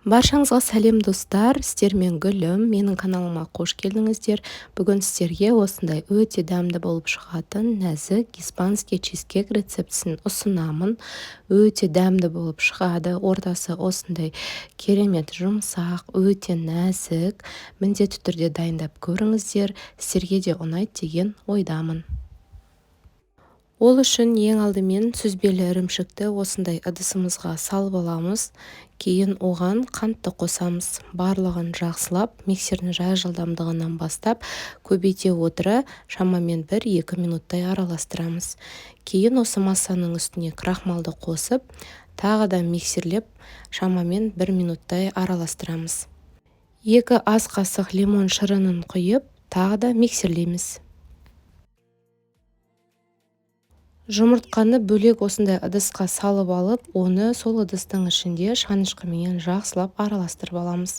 Баршаңызға сәлем достар, сіздермен гүлім, менің каналыма қош келдіңіздер. Бүгін сіздерге осындай өте дәмді болып шығатын нәзік испанский чизкек рецептісін ұсынамын. Өте дәмді болып шығады, ортасы осындай керемет жұмсақ, өте нәзік. Міндетті түрде дайындап көріңіздер, сіздерге де ұнайды деген ойдамын. Ол үшін ең алдымен сүзбелі ірімшікті осындай ыдысымызға салып аламыз. Кейін оған қантты қосамыз. Барлығын жақсылап, миксердің жай жылдамдығынан бастап, көбейте отыра шамамен 1-2 минуттай араластырамыз. Кейін осы массаның үстіне крахмалды қосып, тағы да миксерлеп, шамамен 1 минуттай араластырамыз. 2 ас қасық лимон шырынын құйып, тағы да миксерлейміз. Жұмыртқаны бөлек осындай ыдысқа салып алып, оны сол ыдыстың ішінде шанышқымен жақсылап араластырып аламыз.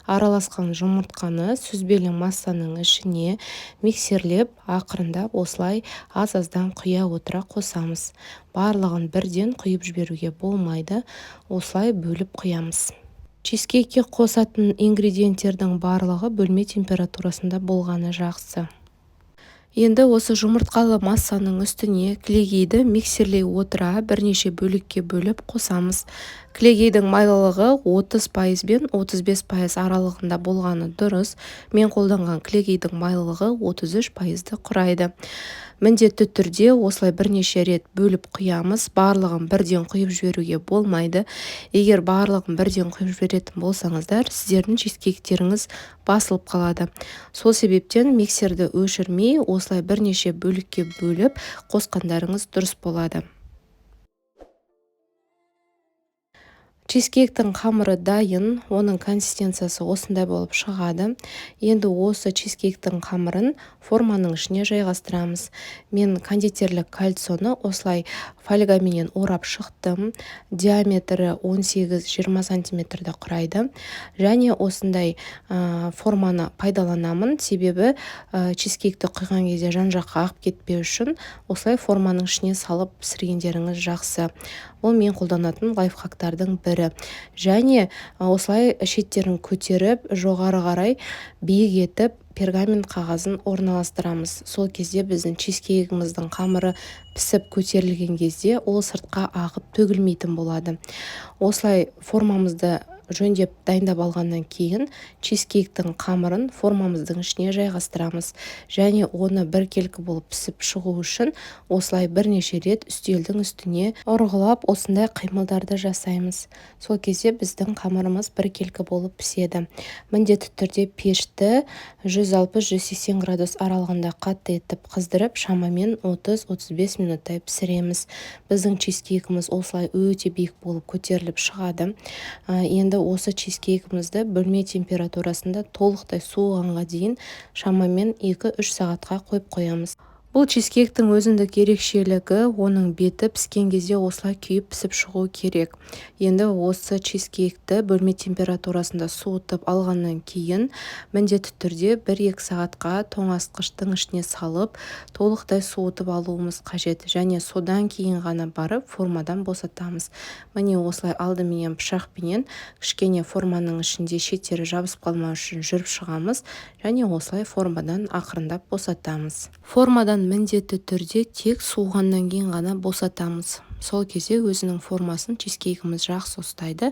Араласқан жұмыртқаны сүзбелі массаның ішіне миксерлеп, ақырындап осылай аз-аздан құя отыра қосамыз. Барлығын бірден құйып жіберуге болмайды, осылай бөліп құямыз. Чизкекке қосатын ингредиенттердің барлығы бөлме температурасында болғаны жақсы. Енді осы жұмыртқалы массаның үстіне кілегейді миксерлей отыра бірнеше бөлікке бөліп қосамыз. Кілегейдің майлылығы 30% бен 35% аралығында болғаны дұрыс. Мен қолданған кілегейдің майлылығы 33%-ді құрайды. Міндетті түрде осылай бірнеше рет бөліп құямыз. Барлығын бірден құйып жіберуге болмайды. Егер барлығын бірден құйып жіберетін болсаңыздар, сіздердің чизкектеріңіз басылып қалады. Сол себептен миксерді өшірмей, осылай бірнеше бөлікке бөліп қосқандарыңыз дұрыс болады. Чизкектің қамыры дайын, оның консистенциясы осындай болып шығады. Енді осы чизкектің қамырын форманың ішіне жайғастырамыз. Мен кондитерлік кальцоны осылай фольгаменен орап шықтым. Диаметрі 18-20 сантиметрді құрайды. Және осындай форманы пайдаланамын, себебі чизкекті құйған кезде жан-жаққа ағып кетпеу үшін осылай форманың ішіне салып пісіргендеріңіз жақсы. Ол мен қолданатын лайфхактардың бірі. Және осылай шеттерін көтеріп, жоғары қарай биік етіп, пергамент қағазын орналастырамыз. Сол кезде біздің чизкегіміздің қамыры пісіп көтерілген кезде ол сыртқа ағып төгілмейтін болады. Осылай формамызды жөндеп дайындап алғаннан кейін чизкектің қамырын формамыздың ішіне жайғастырамыз. Және оны біркелкі болып пісіп шығу үшін осылай бірнеше рет үстелдің үстіне ұрғылап осындай қимылдарды жасаймыз. Сол кезде біздің қамырымыз біркелкі болып піседі. Міндетті түрде пешті 160-180 градус аралығында қатты етіп қыздырып, шамамен 30-35 минуттай пісіреміз. Біздің чизкегіміз осылай өте биік болып көтеріліп шығады. Енді осы чизкегімізді бөлме температурасында толықтай суығанға дейін шамамен 2-3 сағатқа қойып қоямыз. Бұл чизкектің өзіндік ерекшелігі, оның беті піскен кезде осылай күйіп пісіп шығу керек. Енді осы чизкекті бөлме температурасында суытып алғаннан кейін міндетті түрде 1-2 сағатқа тоңазытқыштың ішіне салып, толықтай суытып алуымыз қажет. Және содан кейін ғана барып формадан босатамыз. Міне осылай алдыменен пышақпенен кішкене форманың ішінде шеттері жабысып қалмау үшін жүріп шығамыз. Және осылай формадан ақырындап босатамыз. Формадан міндетті түрде тек суығаннан кейін ғана босатамыз. Сол кезде өзінің формасын чизкегіміз жақсы ұстайды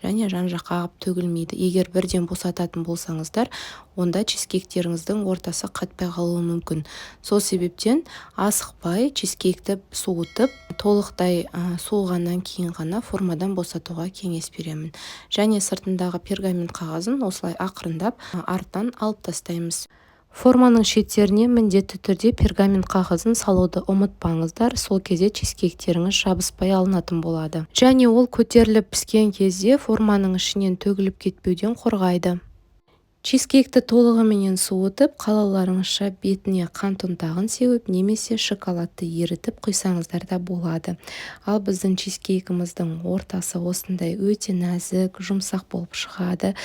және жан-жаққа ағып төгілмейді. Егер бірден босататын болсаңыздар, онда чизкектеріңіздің ортасы қатпай қалуы мүмкін. Сол себептен асықпай чизкекті суытып, толықтай суығаннан кейін ғана формадан босатуға кеңес беремін. Және сыртындағы пергамент қағазын осылай ақырындап артынан алып тастаймыз. Форманың шеттеріне міндетті түрде пергамент қағазын салуды ұмытпаңыздар, сол кезде чизкектеріңіз жабыспай алынатын болады. Және ол көтеріліп піскен кезде форманың ішінен төгіліп кетпеуден қорғайды. Чизкекті толығыменен суытып, қалауларыңызша бетіне қант ұнтағын сеуіп, немесе шоколадты ерітіп құйсаңыздар да болады. Ал біздің чизкегіміздің ортасы осындай өте нәзік, жұмсақ болып шығады.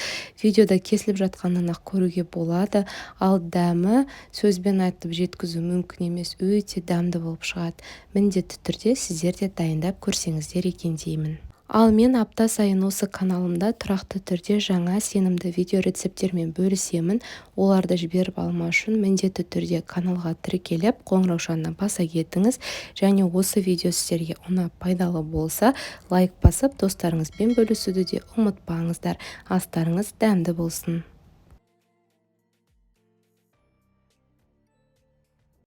Видеода кесіліп жатқанын-ақ көруге болады. Ал дәмі сөзбен айтып жеткізу мүмкін емес, өте дәмді болып шығады. Міндетті түрде сіздер де дайындап көрсеңіздер екен деймін. Ал мен апта сайын осы каналымда тұрақты түрде жаңа сенімді видео рецепттермен бөлісемін. Оларды жіберіп алмау үшін міндетті түрде каналға тіркеліп қоңыраушаны баса кетіңіз. Және осы видео сіздерге ұнап пайдалы болса, лайк басып достарыңызбен бөлісуді де ұмытпаңыздар. Астарыңыз дәмді болсын.